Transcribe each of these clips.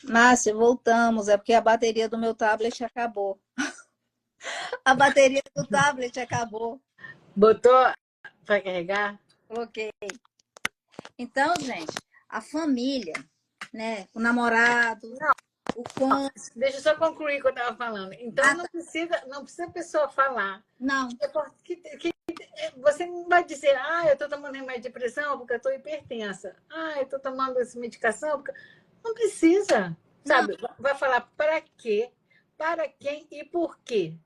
Márcia, voltamos. É porque a bateria do meu tablet acabou. A bateria do tablet acabou. Botou para carregar? Ok. Então, gente, a família, né? O namorado, Não, o cônjuge. deixa eu só concluir o que eu estava falando. Então, Ah, tá. não precisa a pessoa falar. Não, É você não vai dizer, eu estou tomando remédio de pressão porque eu estou hipertensa. Eu estou tomando essa medicação porque... Não precisa, não. sabe? Vai falar para quê, para quem e por quê.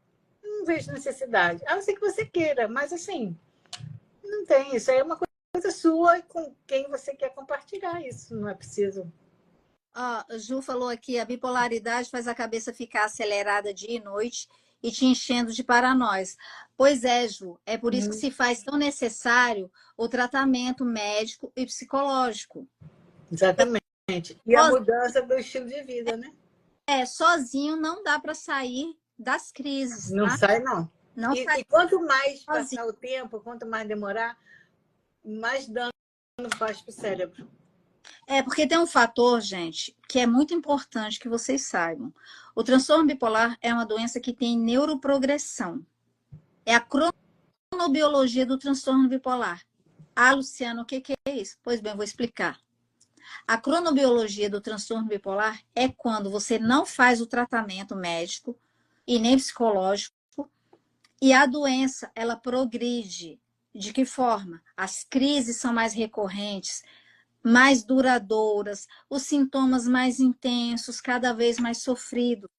Não vejo necessidade. A não ser que você queira, mas assim, não tem. Isso aí é uma coisa sua e com quem você quer compartilhar isso. Não é preciso. Ó, Ju falou aqui, a bipolaridade faz a cabeça ficar acelerada dia e noite e te enchendo de paranoias. Pois é, Ju, é por isso que Hum, se faz tão necessário o tratamento médico e psicológico. exatamente. E a mudança do estilo de vida, né? Sozinho não dá para sair das crises, Não tá? sai, não. Não sai E quanto mais sozinho. passar o tempo, quanto mais demorar, mais dano faz para o cérebro. É porque tem um fator, gente, que é muito importante que vocês saibam. O transtorno bipolar é uma doença que tem neuroprogressão. É a cronobiologia do transtorno bipolar. Ah, Luciano, o que é isso? Pois bem, eu vou explicar. A cronobiologia do transtorno bipolar é quando você não faz o tratamento médico e nem psicológico e a doença, ela progride. De que forma? As crises são mais recorrentes, mais duradouras, os sintomas mais intensos, cada vez mais sofridos.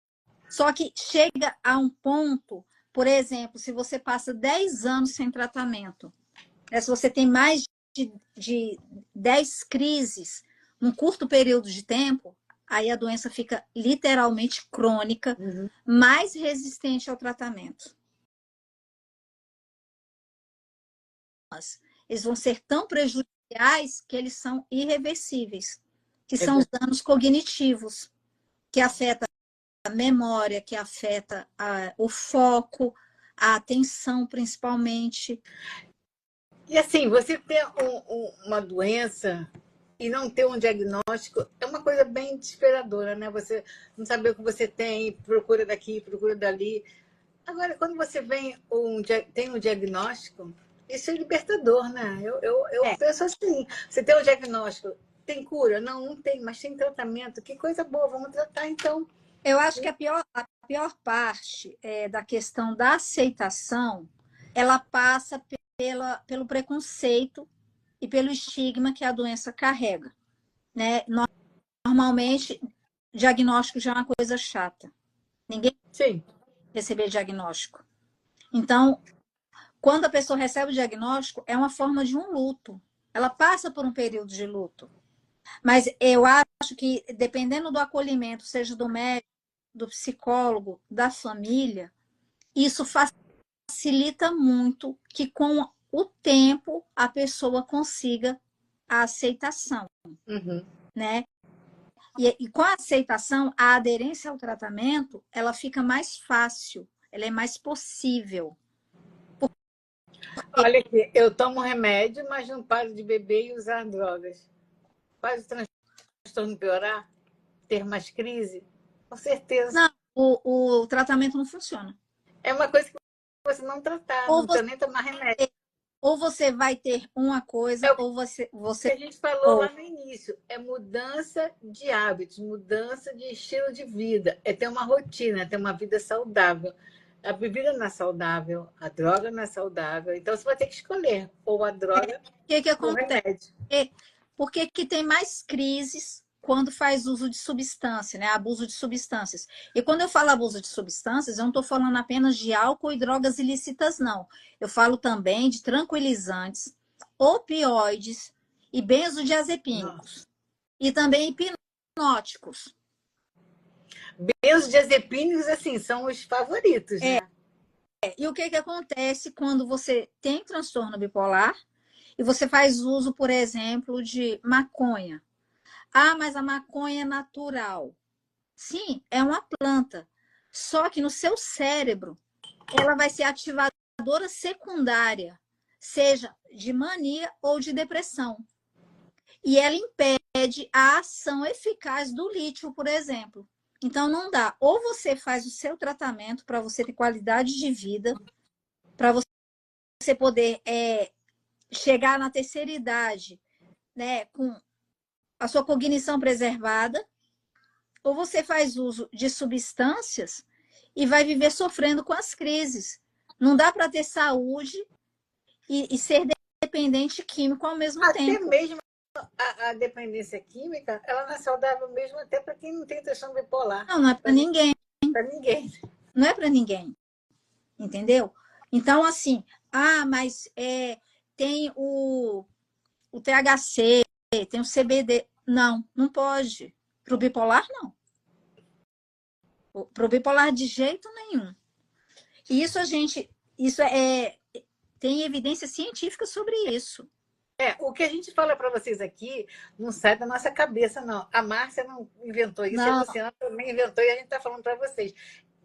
Só que chega a um ponto, por exemplo, se você passa 10 anos sem tratamento, né, se você tem mais de 10 crises num curto período de tempo, aí a doença fica literalmente crônica, Uhum. mais resistente ao tratamento. Eles vão ser tão prejudiciais que eles são irreversíveis, que É são os danos cognitivos, que afeta a memória, que afeta o foco, a atenção, principalmente. E assim, você ter uma doença e não ter um diagnóstico é uma coisa bem desesperadora, né? Você não saber o que você tem, procura daqui, procura dali. Agora, quando você tem um diagnóstico, isso é libertador, né? Eu É, penso assim: você tem um diagnóstico, tem cura? Não, não tem, mas tem tratamento. Que coisa boa, vamos tratar então. eu acho que a pior parte da questão da aceitação, ela passa pelo preconceito e pelo estigma que a doença carrega, né? Normalmente, diagnóstico já é uma coisa chata. Ninguém Sim. receber diagnóstico. Então, quando a pessoa recebe o diagnóstico, é uma forma de um luto. Ela passa por um período de luto. Mas eu acho que, dependendo do acolhimento, seja do médico, do psicólogo, da família, isso facilita muito que, com o tempo, a pessoa consiga a aceitação, Uhum. né? E com a aceitação, a aderência ao tratamento, ela fica mais fácil, ela é mais possível. Olha aqui, eu tomo remédio, mas não paro de beber e usar drogas. Faz o transtorno piorar? Ter mais crise? Com certeza. Não, o tratamento não funciona. É uma coisa que você não tratar, Ou não você, precisa nem tomar remédio. ou você vai ter uma É coisa, o ou você que a gente falou ou lá no início, é mudança de hábitos, mudança de estilo de vida, é ter uma rotina, é ter uma vida saudável. A bebida não é saudável, a droga não é saudável, então você vai ter que escolher ou a droga o que que ou o acontece? remédio. Por que que tem mais crises quando faz uso de substância, né? Abuso de substâncias. E quando eu falo abuso de substâncias, eu não estou falando apenas de álcool e drogas ilícitas, não. Eu falo também de tranquilizantes, opioides e Nossa. benzodiazepínicos. E também hipnóticos. Benzodiazepínicos, assim, são os favoritos, É, né? e o que que acontece quando você tem transtorno bipolar e você faz uso, por exemplo, de maconha? Ah, mas a maconha é natural. Sim, é uma planta. Só que no seu cérebro, ela vai ser ativadora secundária, seja de mania ou de depressão. E ela impede impede a ação eficaz do lítio, por exemplo. Então, não dá. Ou você faz o seu tratamento para você ter qualidade de vida, para você poder chegar na terceira idade, né, com a sua cognição preservada, ou você faz uso de substâncias e vai viver sofrendo com as crises. Não dá para ter saúde e ser dependente químico ao mesmo tempo. Até mesmo a dependência química, ela não é saudável mesmo até para quem não tem transtorno bipolar. Não é para ninguém. Para ninguém. Não é para ninguém. Entendeu? Então, assim, mas tem o THC, tem o CBD. Não, não pode. Para o bipolar, não. Para o bipolar, de jeito nenhum. E isso tem evidência científica sobre isso. O que a gente fala para vocês aqui não sai da nossa cabeça, não. A Márcia não inventou isso, Não. a Luciana também inventou e a gente está falando para vocês.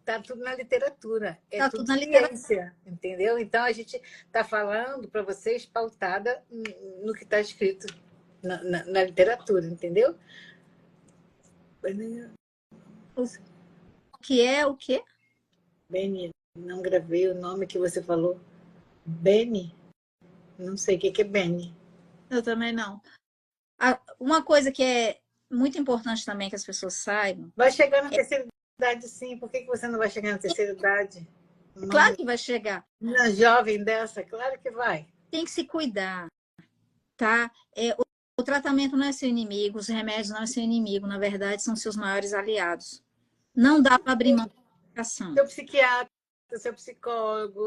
Está tudo na literatura, Tá tudo tudo na ciência, entendeu? Então, a gente está falando para vocês pautada no que está escrito na literatura, entendeu? O que é o quê? Beni, não gravei o nome que você falou. Beni? Não sei o que é Beni. Eu também não. Uma coisa que é muito importante também que as pessoas saibam... Vai chegar na terceira idade, sim. Por que você não vai chegar na terceira idade? Claro que vai chegar. Uma jovem dessa, claro que vai. Tem que se cuidar, tá? O tratamento não é seu inimigo, os remédios não é seu inimigo, na verdade, são seus maiores aliados. Não dá para abrir mão da medicação. Seu psiquiatra, seu psicólogo,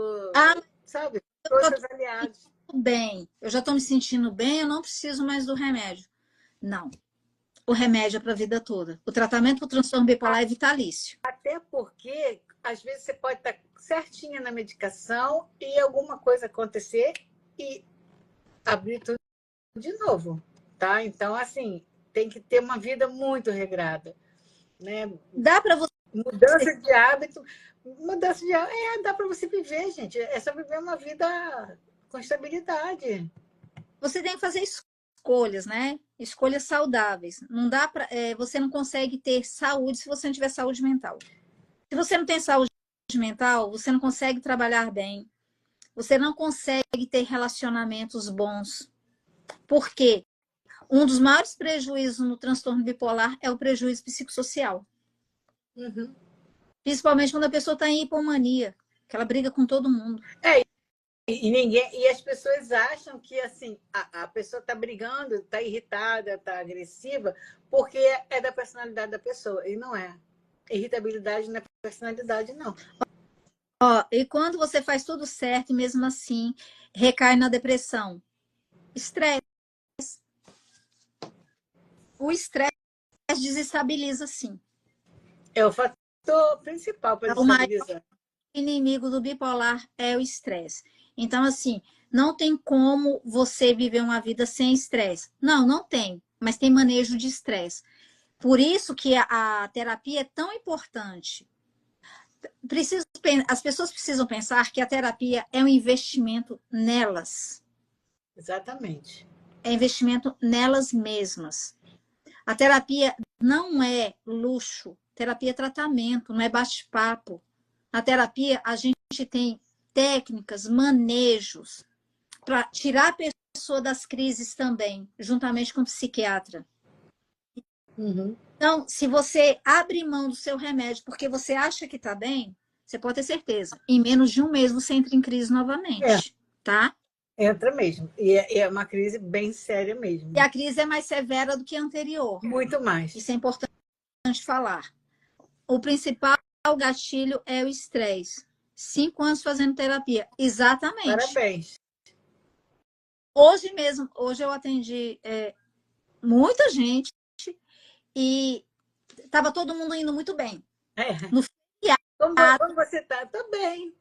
sabe? Todos seus aliados. Bem, eu já estou me sentindo bem, eu não preciso mais do remédio. Não. O remédio é para a vida toda. O tratamento para o transtorno bipolar é vitalício. Até porque, às vezes, você pode estar certinha na medicação e alguma coisa acontecer e abrir tudo de novo, tá? Então, assim, tem que ter uma vida muito regrada, né? Dá para você... Mudança de hábito, dá para você viver, gente. É só viver uma vida com estabilidade. Você tem que fazer escolhas, né? Escolhas saudáveis. Não dá para, você não consegue ter saúde se você não tiver saúde mental. Se você não tem saúde mental, você não consegue trabalhar bem. Você não consegue ter relacionamentos bons. Por quê? Um dos maiores prejuízos no transtorno bipolar é o prejuízo psicossocial. Uhum. Principalmente quando a pessoa está em hipomania, que ela briga com todo mundo. E as pessoas acham que assim a pessoa está brigando, está irritada, está agressiva, porque é da personalidade da pessoa. E não é. Irritabilidade não é personalidade, não. E quando você faz tudo certo e mesmo assim recai na depressão? Estresse. O estresse desestabiliza, sim. É o fator principal para desestabilizar. O inimigo do bipolar é o estresse. Então, assim, não tem como você viver uma vida sem estresse. Não tem, mas tem manejo de estresse. Por isso que a terapia é tão importante. As pessoas precisam pensar que a terapia é um investimento nelas. Exatamente. É investimento nelas mesmas. A terapia não é luxo. Terapia é tratamento, não é bate-papo. Na terapia, a gente tem técnicas, manejos para tirar a pessoa das crises também, juntamente com o psiquiatra. Uhum. Então, se você abre mão do seu remédio porque você acha que está bem, você pode ter certeza, em menos de um mês você entra em crise novamente, tá? Entra mesmo. E é uma crise bem séria mesmo. E a crise é mais severa do que a anterior. Muito mais. Isso é importante falar. O principal gatilho é o estresse. 5 anos fazendo terapia. Exatamente. Parabéns. Hoje eu atendi muita gente e estava todo mundo indo muito bem. No feriado, como você está? Tô bem.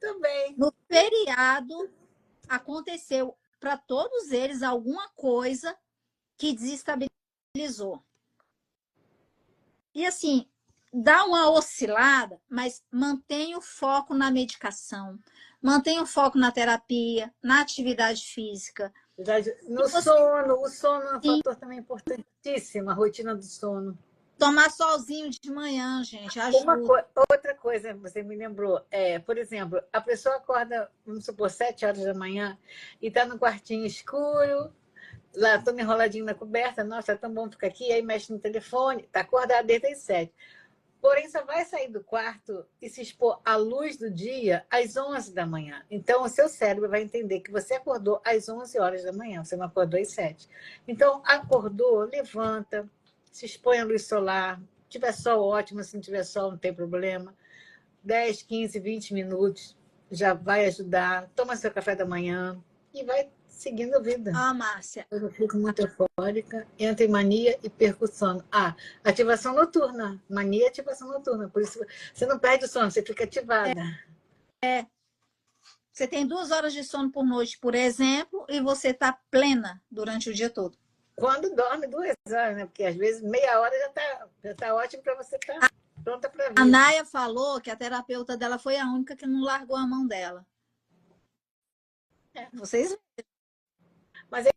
No feriado, aconteceu para todos eles alguma coisa que desestabilizou. E assim, dá uma oscilada, mas mantenha o foco na medicação, mantenha o foco na terapia, na atividade física. No sono, o sono é um fator também importantíssimo, a rotina do sono. Tomar solzinho de manhã, gente, ajuda. Outra coisa que você me lembrou, por exemplo, a pessoa acorda, vamos supor, 7 horas da manhã e está no quartinho escuro, lá todo enroladinho na coberta, nossa, é tão bom ficar aqui, aí mexe no telefone, está acordado desde as 7. Porém, só vai sair do quarto e se expor à luz do dia às 11 da manhã. Então, o seu cérebro vai entender que você acordou às 11 horas da manhã, você não acordou às 7. Então, acordou, levanta, se expõe à luz solar. Se tiver sol, ótimo. Se não tiver sol, não tem problema. 10, 15, 20 minutos já vai ajudar. Toma seu café da manhã e vai seguindo a vida. Márcia. Eu fico muito eufórica, entro em mania e perco o sono. Ativação noturna. Mania e ativação noturna. Por isso, você não perde o sono, você fica ativada. Você tem 2 horas de sono por noite, por exemplo, e você está plena durante o dia todo. Quando dorme 2 horas, né? Porque às vezes meia hora já tá ótimo para você estar pronta para vir. A Naya falou que a terapeuta dela foi a única que não largou a mão dela. Vocês Mas é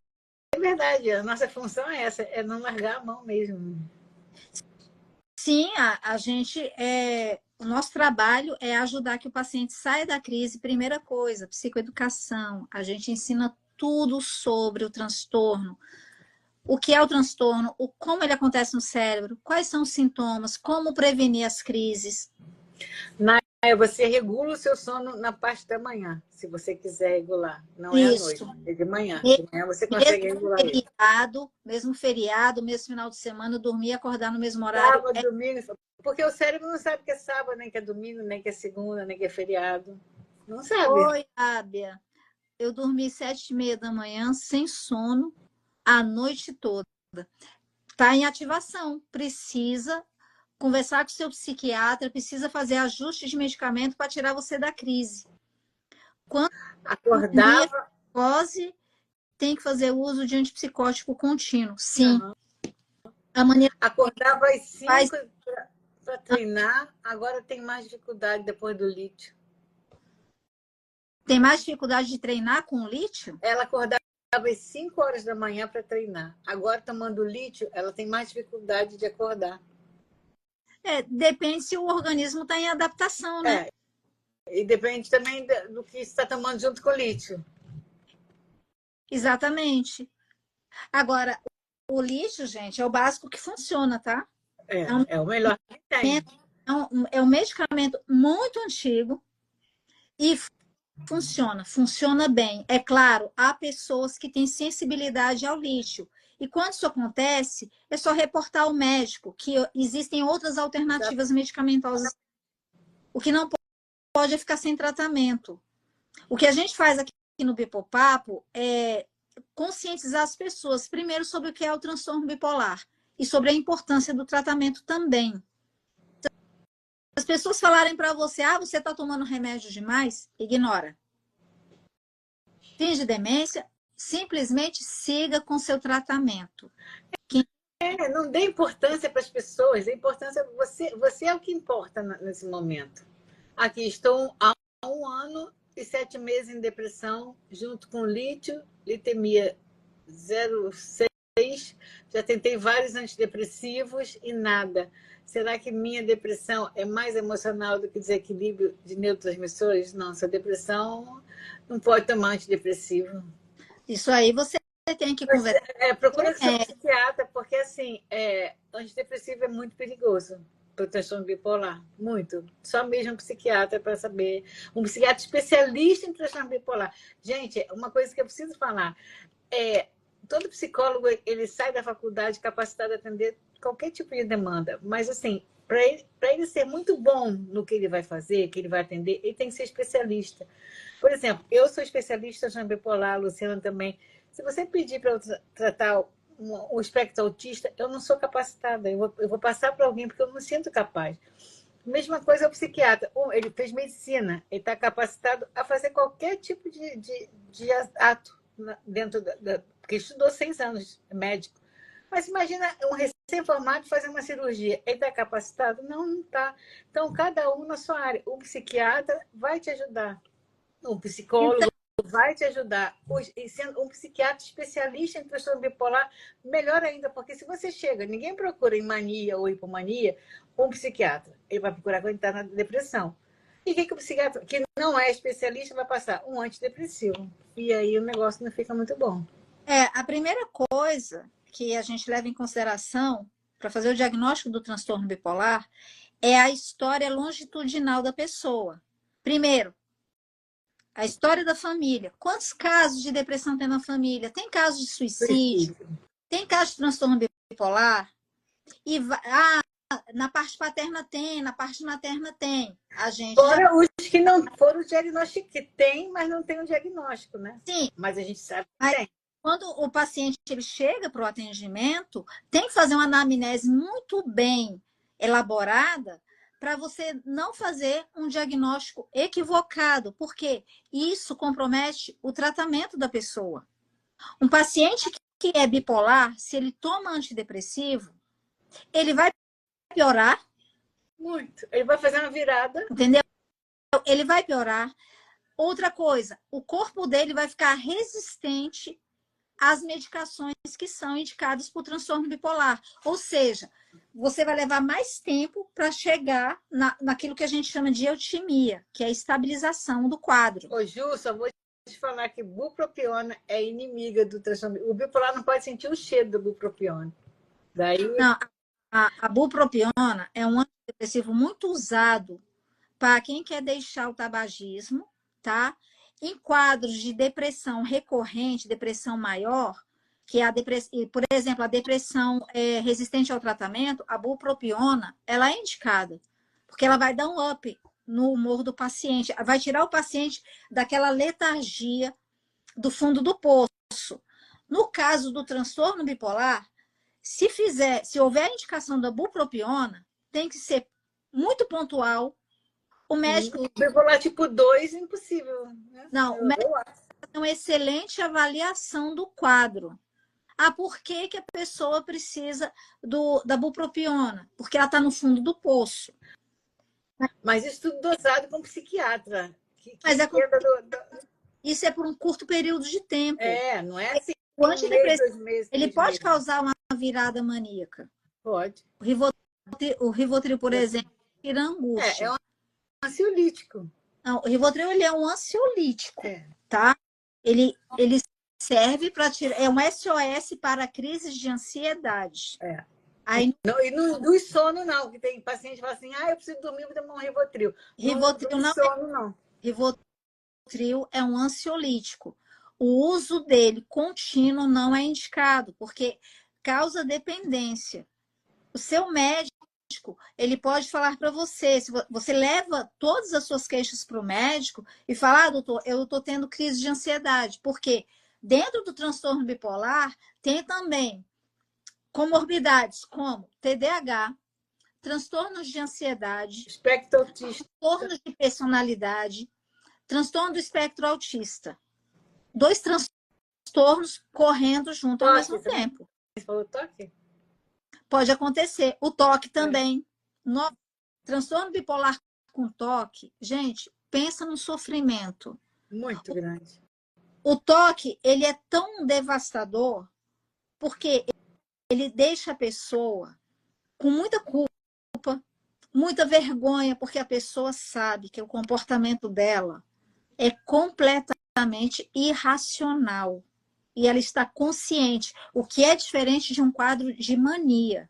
verdade, a nossa função é essa, é não largar a mão mesmo. Sim, a gente o nosso trabalho é ajudar que o paciente saia da crise. Primeira coisa, psicoeducação. A gente ensina tudo sobre o transtorno. O que é o transtorno, como ele acontece no cérebro, quais são os sintomas, como prevenir as crises. Você regula o seu sono na parte da manhã, se você quiser regular. Não é à noite, é de manhã. De manhã você consegue regular isso. Mesmo feriado, mesmo final de semana, dormir e acordar no mesmo horário. Sábado, domingo, porque o cérebro não sabe que é sábado, nem que é domingo, nem que é segunda, nem que é feriado. Não sabe. Oi, Ábia. Eu dormi 7h30 da manhã, sem sono, a noite toda. Está em ativação. Precisa conversar com o seu psiquiatra, precisa fazer ajuste de medicamento para tirar você da crise. Quando acordava, psicose, tem que fazer uso de antipsicótico contínuo. Sim. A maneira acordava às 5 para treinar, agora tem mais dificuldade depois do lítio. Tem mais dificuldade de treinar com o lítio? Ela acordava às 5 horas da manhã para treinar. Agora, tomando lítio, ela tem mais dificuldade de acordar. Depende se o organismo está em adaptação, né? E depende também do que está tomando junto com o lítio. Exatamente. Agora, o lítio, gente, é o básico que funciona, tá? É o melhor que tem. É um medicamento muito antigo e funciona bem. É claro, há pessoas que têm sensibilidade ao lítio. E quando isso acontece, é só reportar ao médico que existem outras alternativas medicamentosas. O que não pode é ficar sem tratamento. O que a gente faz aqui no Bipopapo é conscientizar as pessoas, primeiro, sobre o que é o transtorno bipolar e sobre a importância do tratamento também. Se as pessoas falarem para você, você está tomando remédio demais, ignora. Finge demência, simplesmente siga com seu tratamento. Não dê importância para as pessoas, a importância você é o que importa nesse momento. Aqui estou há 1 ano e 7 meses em depressão, junto com lítio, litemia 0,6. Já tentei vários antidepressivos e nada. Será que minha depressão é mais emocional do que desequilíbrio de neurotransmissores? Não, sua depressão não pode tomar antidepressivo. Isso aí você tem que conversar. Procura com seu psiquiatra, porque assim, antidepressivo é muito perigoso para o transtorno bipolar. Muito. Só mesmo um psiquiatra para saber. Um psiquiatra especialista em transtorno bipolar. Gente, uma coisa que eu preciso falar. Todo psicólogo, ele sai da faculdade capacitado a atender qualquer tipo de demanda. Mas, assim, para ele ser muito bom no que ele vai fazer, que ele vai atender, ele tem que ser especialista. Por exemplo, eu sou especialista em transtorno bipolar, a Luciana também. Se você pedir para eu tratar o espectro autista, eu não sou capacitada. Eu vou passar para alguém porque eu não me sinto capaz. Mesma coisa é o psiquiatra. Ele fez medicina, ele está capacitado a fazer qualquer tipo de ato dentro porque estudou 6 anos, é médico. Mas imagina um recém-formado fazer uma cirurgia. Ele está capacitado? Não, não está. Então, cada um na sua área. O psiquiatra vai te ajudar. O psicólogo vai te ajudar. E sendo um psiquiatra especialista em transtorno bipolar, melhor ainda, porque se você chega, ninguém procura em mania ou hipomania um psiquiatra. Ele vai procurar quando está na depressão. E o que o psiquiatra, que não é especialista, vai passar? Um antidepressivo. E aí o negócio não fica muito bom. A primeira coisa que a gente leva em consideração para fazer o diagnóstico do transtorno bipolar é a história longitudinal da pessoa. Primeiro, a história da família. Quantos casos de depressão tem na família? Tem casos de suicídio? Tem casos de transtorno bipolar? E na parte paterna tem, na parte materna tem. A gente Fora os que não foram diagnósticos, que tem, mas não tem um diagnóstico, né? Sim. Mas a gente sabe que tem. Quando o paciente ele chega para o atendimento, tem que fazer uma anamnese muito bem elaborada para você não fazer um diagnóstico equivocado, porque isso compromete o tratamento da pessoa. Um paciente que é bipolar, se ele toma antidepressivo, ele vai piorar. Muito. Ele vai fazer uma virada. Entendeu? Ele vai piorar. Outra coisa, o corpo dele vai ficar resistente às medicações que são indicadas para o transtorno bipolar. Ou seja, você vai levar mais tempo para chegar naquilo que a gente chama de eutimia, que é a estabilização do quadro. Ô, Ju, só vou te falar que bupropiona é inimiga do transtorno. O bipolar não pode sentir o cheiro do bupropiona. Daí... Não, a bupropiona é um antidepressivo muito usado para quem quer deixar o tabagismo, tá? Em quadros de depressão recorrente, depressão maior, que é por exemplo, a depressão resistente ao tratamento, a bupropiona, ela é indicada, porque ela vai dar um up no humor do paciente, vai tirar o paciente daquela letargia do fundo do poço. No caso do transtorno bipolar, se houver a indicação da bupropiona, tem que ser muito pontual. O médico... Bipolar tipo 2, impossível. Né? Não, o médico tem uma excelente avaliação do quadro. Por que a pessoa precisa da bupropiona? Porque ela está no fundo do poço. Mas isso tudo dosado com psiquiatra. Mas isso é por um curto período de tempo. Não é assim. O antidepressivo, 2 meses, ele pode causar uma virada maníaca. Pode. O Rivotril, por exemplo, tira angústia. É um ansiolítico. Não, o Rivotril ele é um ansiolítico, tá? Ele serve para tirar... É um SOS para crises de ansiedade. Aí, e não induz sono, não. Que tem paciente que fala assim, eu preciso dormir, vou tomar um Rivotril. Rivotril não sono, não. Rivotril é um ansiolítico. O uso dele contínuo não é indicado, porque causa dependência. O seu médico, ele pode falar para você, se você leva todas as suas queixas para o médico e fala, doutor, eu estou tendo crise de ansiedade, porque dentro do transtorno bipolar tem também comorbidades como TDAH, transtornos de ansiedade, espectro autista, transtornos de personalidade, transtorno do espectro autista. 2 transtornos correndo junto ao mesmo tempo. Você falou toque? Pode acontecer. O toque também. Transtorno bipolar com toque, gente, pensa no sofrimento. Muito grande. O toque, ele é tão devastador porque ele deixa a pessoa com muita culpa, muita vergonha, porque a pessoa sabe que o comportamento dela é completamente irracional. E ela está consciente, o que é diferente de um quadro de mania,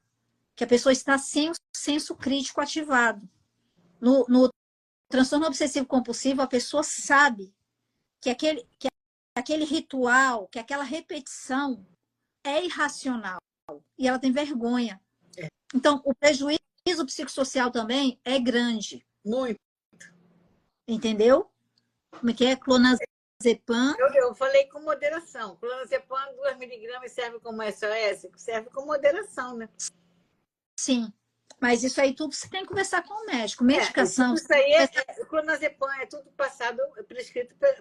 que a pessoa está sem o senso crítico ativado. No transtorno obsessivo compulsivo, a pessoa sabe que aquele ritual, que aquela repetição é irracional e ela tem vergonha. Então, o prejuízo psicossocial também é grande. Muito. Entendeu? Como é que é? Clonazepam. Eu falei com moderação. Clonazepam, 2 miligramas serve como SOS? Serve com moderação, né? Sim. Mas isso aí tudo você tem que conversar com o médico. Medicação. Isso aí clonazepam é tudo passado,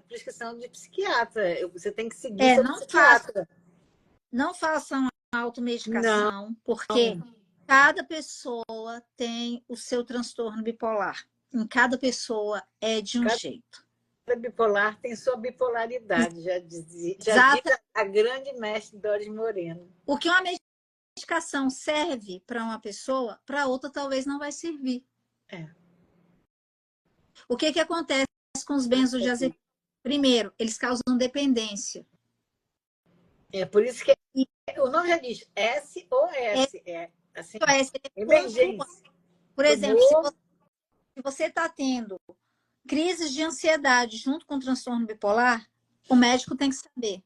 prescrição de psiquiatra. Você tem que seguir seu psiquiatra. Não façam automedicação, porque cada pessoa tem o seu transtorno bipolar. Em cada pessoa é de um jeito. bipolar tem sua bipolaridade, já diz Exato. a grande mestre Doris Moreno. O que uma medicação serve para uma pessoa, para outra talvez não vai servir. É. O que que acontece com os benzodiazepínicos? Primeiro, eles causam dependência. É por isso que o nome já diz SOS, assim, SOS, emergência. Por exemplo, se você está tendo crises de ansiedade junto com transtorno bipolar, o médico tem que saber.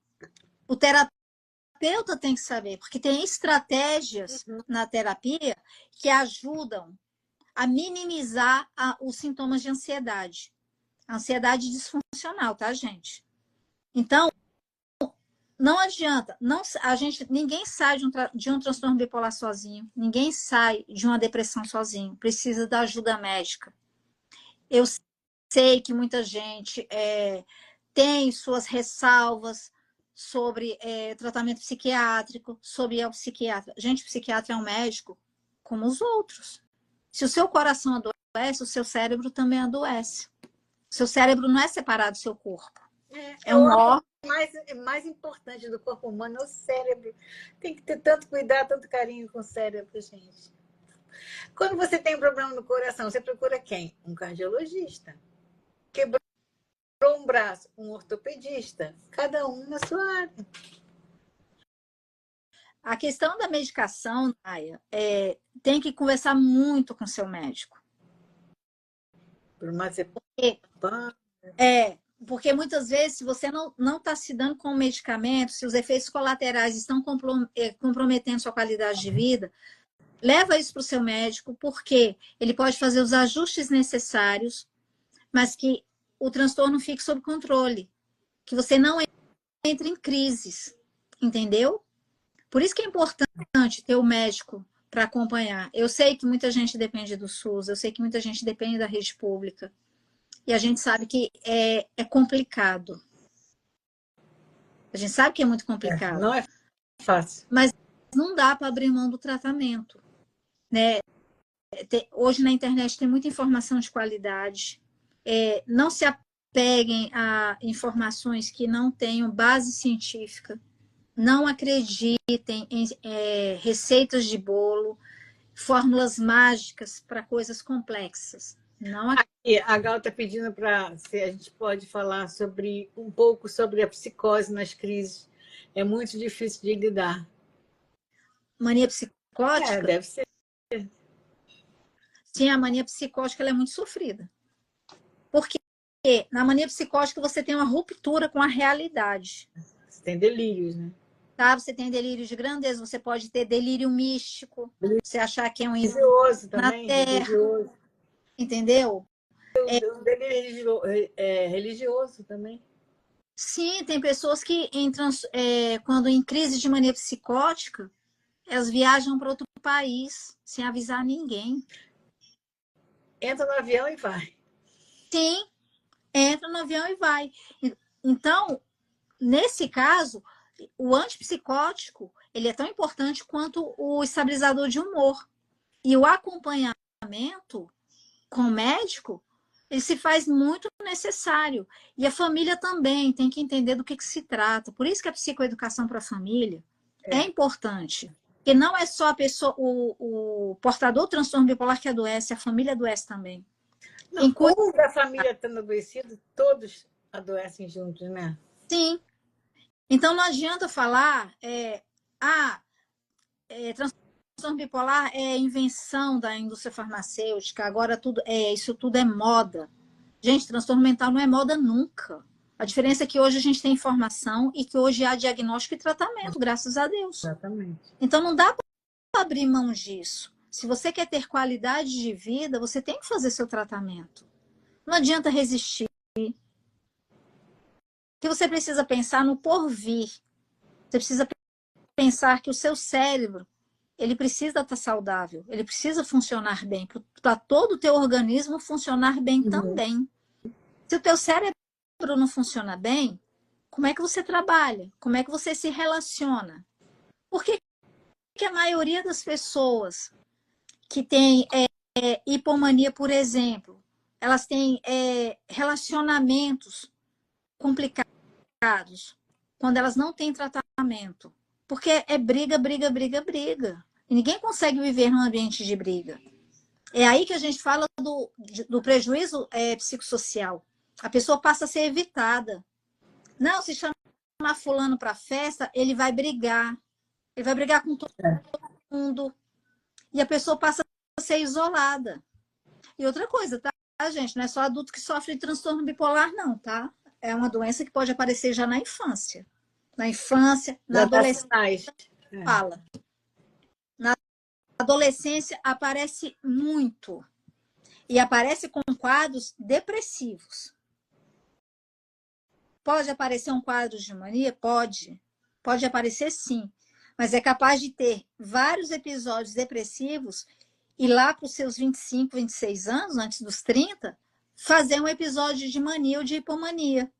O terapeuta tem que saber, porque tem estratégias na terapia que ajudam a minimizar os sintomas de ansiedade. Ansiedade disfuncional, tá, gente? Então, não adianta. Ninguém sai de um transtorno bipolar sozinho. Ninguém sai de uma depressão sozinho. Precisa da ajuda médica. Eu sei que muita gente tem suas ressalvas sobre tratamento psiquiátrico, sobre o psiquiatra. Gente, o psiquiatra é um médico como os outros. Se o seu coração adoece, o seu cérebro também adoece. O seu cérebro não é separado do seu corpo. É um órgão. Mais importante do corpo humano é o cérebro. Tem que ter tanto cuidado, tanto carinho com o cérebro, gente. Quando você tem um problema no coração, você procura quem? Um cardiologista. Quebrou um braço, um ortopedista. Cada um na sua área. A questão da medicação, Naya, tem que conversar muito com seu médico. Porque muitas vezes, se você não está se dando com o medicamento, se os efeitos colaterais estão comprometendo sua qualidade de vida, leva isso para o seu médico, porque ele pode fazer os ajustes necessários, mas que o transtorno fique sob controle, que você não entre em crises, entendeu? Por isso que é importante ter o médico para acompanhar. Eu sei que muita gente depende do SUS, eu sei que muita gente depende da rede pública, e a gente sabe que é complicado. A gente sabe que é muito complicado. Não é fácil. Mas não dá para abrir mão do tratamento, né? Hoje na internet tem muita informação de qualidade. Não se apeguem a informações que não tenham base científica. Não acreditem em receitas de bolo, fórmulas mágicas para coisas complexas. Não Aqui, a Gal está pedindo para se a gente pode falar um pouco sobre a psicose nas crises. É muito difícil de lidar. Mania psicótica? Deve ser. Sim, a mania psicótica ela é muito sofrida. Porque na mania psicótica você tem uma ruptura com a realidade. Você tem delírios, né? Tá? Você tem delírio de grandeza, você pode ter delírio místico, você achar que é um religioso também, religioso. Entendeu? O delírio religioso também. Sim, tem pessoas que quando em crise de mania psicótica, elas viajam para outro país sem avisar ninguém. Entra no avião e vai. Sim, entra no avião e vai. Então, nesse caso, o antipsicótico, ele é tão importante quanto o estabilizador de humor. E o acompanhamento com o médico, ele se faz muito necessário. E a família também tem que entender do que se trata. Por isso que a psicoeducação para a família é importante. Porque não é só a pessoa, o portador do transtorno bipolar que adoece, a família adoece também. Enquanto a família estando adoecida, todos adoecem juntos, né? Sim. Então não adianta falar transtorno bipolar é invenção da indústria farmacêutica, agora isso tudo é moda. Gente, transtorno mental não é moda nunca. A diferença é que hoje a gente tem informação e que hoje há diagnóstico e tratamento, graças a Deus. Exatamente. Então não dá para abrir mão disso. Se você quer ter qualidade de vida, você tem que fazer seu tratamento. Não adianta resistir. Porque você precisa pensar no porvir. Você precisa pensar que o seu cérebro, ele precisa estar saudável, ele precisa funcionar bem, para todo o teu organismo funcionar bem também. Se o teu cérebro não funciona bem, como é que você trabalha? Como é que você se relaciona? Por que a maioria das pessoas que tem hipomania, por exemplo, elas têm relacionamentos complicados quando elas não têm tratamento. Porque é briga, briga, briga, briga. E ninguém consegue viver num ambiente de briga. É aí que a gente fala do prejuízo psicossocial. A pessoa passa a ser evitada. Não, se chamar fulano para festa, ele vai brigar. Ele vai brigar com todo mundo. E a pessoa passa a ser isolada. E outra coisa, tá, gente? Não é só adulto que sofre de transtorno bipolar, não, tá? É uma doença que pode aparecer já na infância. Na infância, na adolescência, fala. Na adolescência aparece muito. E aparece com quadros depressivos. Pode aparecer um quadro de mania? Pode. Pode aparecer sim. Mas é capaz de ter vários episódios depressivos e lá para os seus 25, 26 anos, antes dos 30, fazer um episódio de mania ou de hipomania.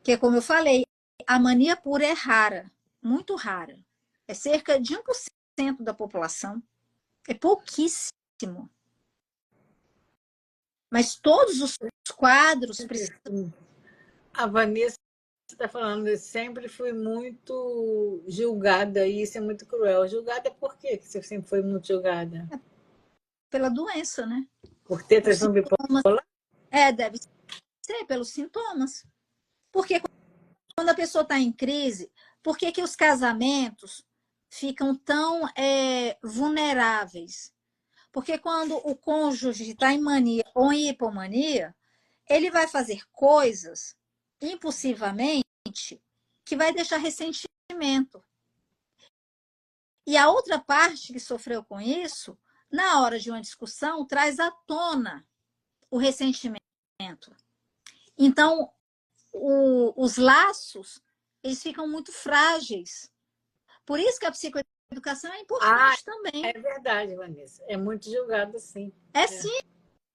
Que, como eu falei, a mania pura é rara, muito rara. É cerca de 1% da população. É pouquíssimo. Mas todos os quadros precisam... A Vanessa está falando, eu sempre fui muito julgada, e isso é muito cruel. Julgada por quê que você sempre foi muito julgada? Pela doença, né? Por ter transtorno bipolar? Deve ser pelos sintomas. Porque quando a pessoa está em crise, por que os casamentos ficam tão vulneráveis? Porque quando o cônjuge está em mania ou em hipomania, ele vai fazer coisas impulsivamente que vai deixar ressentimento. E a outra parte que sofreu com isso, na hora de uma discussão, traz à tona o ressentimento. Então, os laços, eles ficam muito frágeis. Por isso que a psicoeducação é importante também. É verdade, Vanessa. É muito julgado, sim. Sim,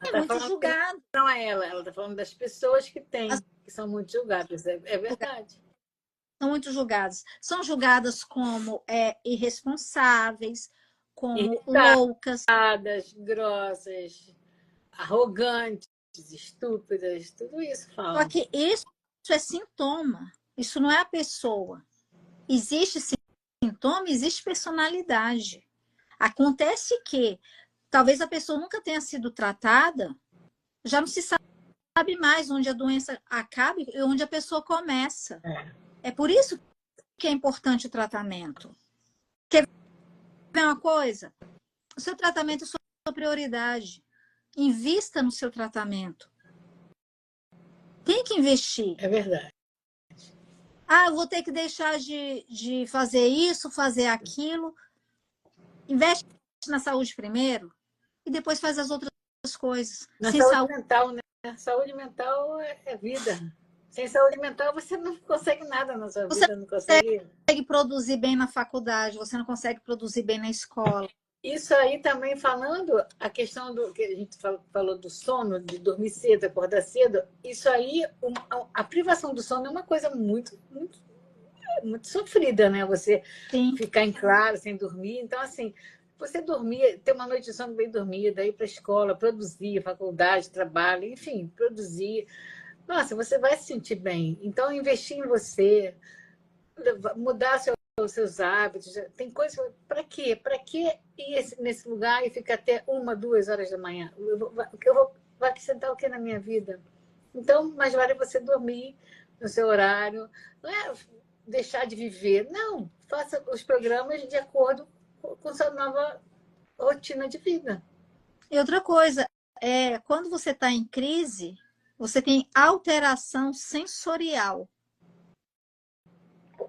é muito julgado. Não é ela está falando das pessoas que têm, que são muito julgadas. É verdade. São muito julgadas. São julgadas como irresponsáveis, como loucas, grossas, arrogantes, estúpidas, tudo isso fala. Só que isso é sintoma, isso não é a pessoa. Existe sintoma, existe personalidade. Acontece que talvez a pessoa nunca tenha sido tratada, já não se sabe mais onde a doença acaba e onde a pessoa começa. É por isso que é importante o tratamento. Quer ver uma coisa? O seu tratamento é sua prioridade. Invista no seu tratamento. Tem que investir. É verdade. Eu vou ter que deixar de fazer isso, fazer aquilo. Investe na saúde primeiro e depois faz as outras coisas. Na saúde mental, né? Saúde mental é vida. Sem saúde mental, você não consegue nada na sua vida. Não consegue produzir bem na faculdade, você não consegue produzir bem na escola. Isso aí também falando, a questão do que a gente falou do sono, de dormir cedo, acordar cedo, isso aí, a privação do sono é uma coisa muito, muito, muito sofrida, né? Você ficar em claro, sem dormir. Então, assim, você dormir, ter uma noite de sono bem dormida, ir para a escola, produzir, faculdade, trabalho, enfim, produzir. Nossa, você vai se sentir bem. Então, investir em você, mudar os seus hábitos. Tem coisa... Para quê? Para que ir nesse lugar e ficar até 1, 2 horas da manhã? Vai acrescentar o que na minha vida? Então, mais vale você dormir no seu horário. Não é deixar de viver. Não. Faça os programas de acordo com sua nova rotina de vida. E outra coisa, quando você está em crise, você tem alteração sensorial.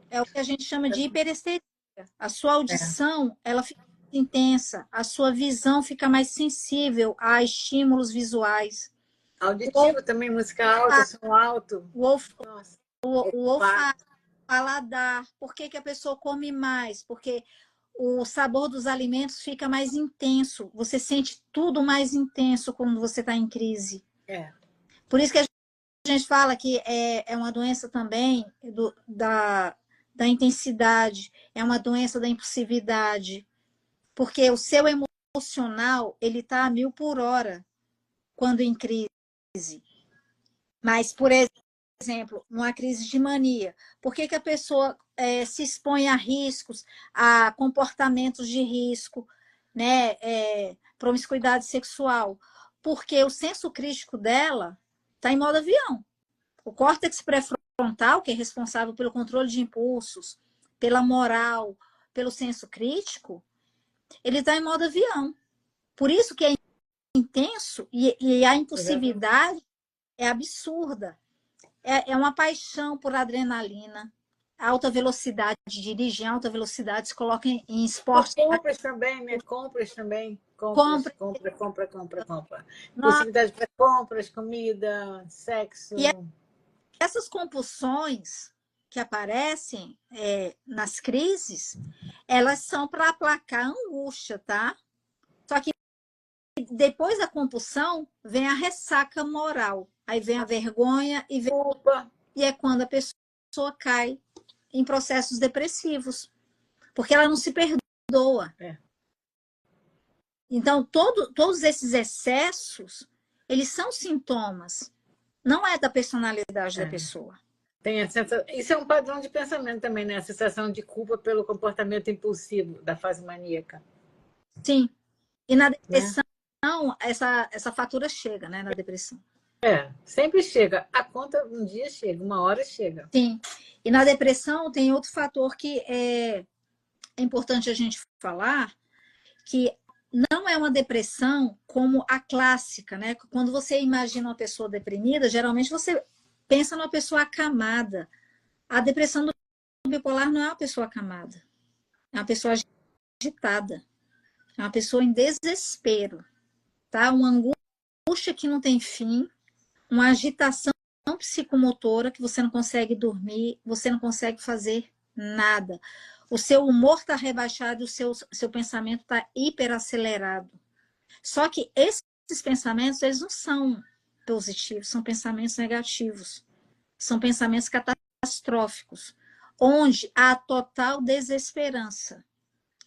É o que a gente chama de hiperestesia. A sua audição, ela fica intensa, a sua visão fica mais sensível a estímulos visuais. Auditivo também, música alta, som alto. O olfato, o paladar. Por que a pessoa come mais? Porque o sabor dos alimentos fica mais intenso. Você sente tudo mais intenso quando você está em crise. Por isso que a gente fala que é uma doença também da intensidade, é uma doença da impulsividade, porque o seu emocional, ele está a 1000 por hora quando em crise. Mas, por exemplo, uma crise de mania. Por que, que a pessoa se expõe a riscos, a comportamentos de risco, né? Promiscuidade sexual? Porque o senso crítico dela está em modo avião. O córtex pré-frontal, que é responsável pelo controle de impulsos, pela moral, pelo senso crítico, ele está em modo avião. Por isso que é intenso e a impulsividade é absurda. É uma paixão por adrenalina. Alta velocidade, dirige em alta velocidade, se coloca em esporte. Compras também, né? Compras também. Compra. Compra. Possibilidade para compras, comida, sexo. E essas compulsões que aparecem nas crises, elas são para aplacar a angústia, tá? Só que depois da compulsão vem a ressaca moral. Aí vem a vergonha e vem culpa. E é quando a pessoa cai em processos depressivos, porque ela não se perdoa. Então, todos esses excessos, eles são sintomas, não é da personalidade da pessoa. Tem isso é um padrão de pensamento também, né? A sensação de culpa pelo comportamento impulsivo da fase maníaca. Sim. E na depressão, essa fatura chega, né? Na depressão. Sempre chega. A conta um dia chega, uma hora chega. Sim. E na depressão tem outro fator que é importante a gente falar, que não é uma depressão como a clássica, né? Quando você imagina uma pessoa deprimida, geralmente você pensa numa pessoa acamada. A depressão do bipolar não é uma pessoa acamada. É uma pessoa agitada. É uma pessoa em desespero, tá? Uma angústia que não tem fim, uma agitação psicomotora que você não consegue dormir, você não consegue fazer nada. O seu humor está rebaixado, o seu pensamento está hiperacelerado. Só que esses pensamentos, eles não são positivos, são pensamentos negativos. São pensamentos catastróficos, onde há total desesperança.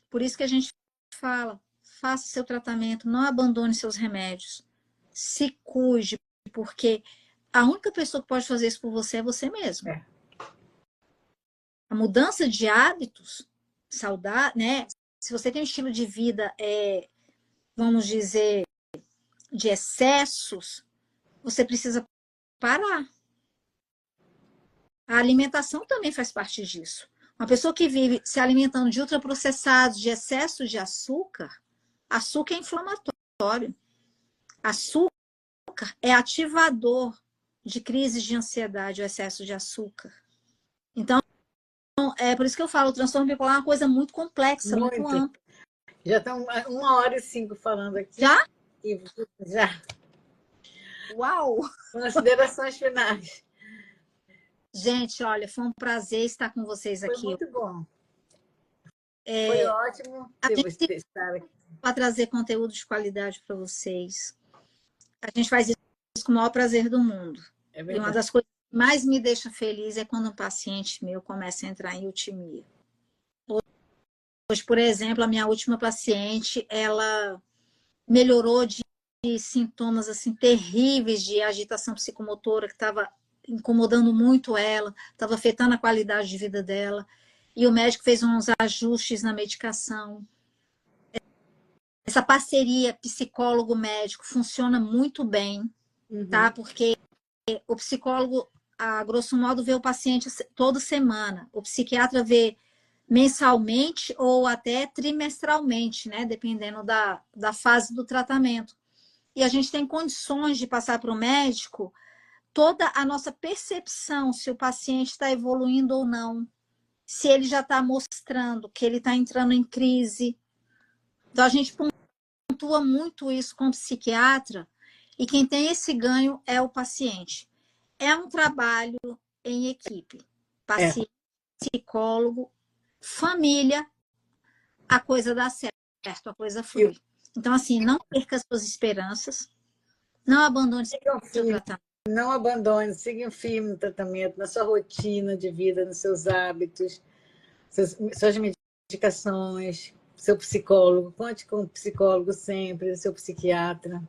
Por isso que a gente fala, faça seu tratamento, não abandone seus remédios. Se cuide, porque a única pessoa que pode fazer isso por você é você mesmo. A mudança de hábitos saudáveis, né? Se você tem um estilo de vida, vamos dizer, de excessos, você precisa parar. A alimentação também faz parte disso. Uma pessoa que vive se alimentando de ultraprocessados, de excesso de açúcar, açúcar é inflamatório. Açúcar é ativador de crises de ansiedade, o excesso de açúcar. Então, é por isso que eu falo, o transtorno bipolar é uma coisa muito complexa, muito ampla. Já estão 1h05 falando aqui. Já? Já. Uau! Considerações finais. Gente, olha, foi um prazer estar com vocês aqui. Foi muito bom. Foi ótimo ter você estar aqui. Para trazer conteúdo de qualidade para vocês. A gente faz isso com o maior prazer do mundo. É verdade. E uma das coisas que mais me deixa feliz é quando um paciente meu começa a entrar em eutimia. Hoje, por exemplo, a minha última paciente, ela melhorou de sintomas assim terríveis de agitação psicomotora que estava incomodando muito ela, estava afetando a qualidade de vida dela. E o médico fez uns ajustes na medicação. Essa parceria psicólogo-médico funciona muito bem, tá? Porque o psicólogo, a grosso modo, vê o paciente toda semana. O psiquiatra vê mensalmente ou até trimestralmente, né? Dependendo da fase do tratamento. E a gente tem condições de passar para o médico toda a nossa percepção se o paciente está evoluindo ou não, se ele já está mostrando que ele está entrando em crise. Então, a gente pontua muito isso com o psiquiatra, e quem tem esse ganho é o paciente. É um trabalho em equipe. Paciente, psicólogo, família, a coisa dá certo, a coisa flui. Então, assim, não perca as suas esperanças, não abandone seu tratamento. Não abandone, siga firme no tratamento, na sua rotina de vida, nos seus hábitos, suas medicações, seu psicólogo. Conte com o psicólogo sempre, seu psiquiatra.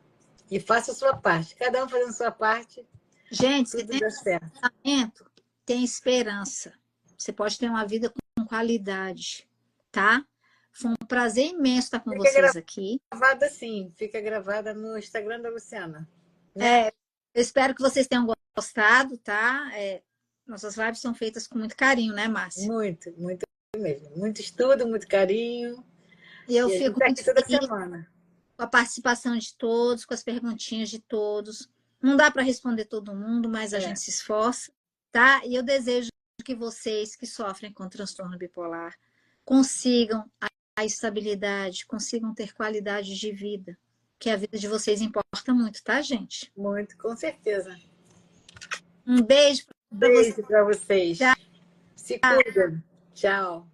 E faça a sua parte. Cada um fazendo a sua parte, Gente, você Tudo tem dá certo. pensamento, tem esperança. Você pode ter uma vida com qualidade, tá? Foi um prazer imenso estar com Fica vocês aqui. gravada sim, fica gravada no Instagram da Luciana, né? É, eu espero que vocês tenham gostado, tá? Nossas lives são feitas com muito carinho, né, Márcia? Muito, muito mesmo. Muito estudo, muito carinho. E eu E a gente fico está muito aqui toda feliz semana. com a participação de todos, com as perguntinhas de todos. Não dá para responder todo mundo, mas a É, gente se esforça, tá? E eu desejo que vocês que sofrem com transtorno bipolar consigam a estabilidade, consigam ter qualidade de vida, que a vida de vocês importa muito, tá, gente? muito, com certeza. Um beijo para vocês. Beijo para vocês. Se cuidam. Tchau.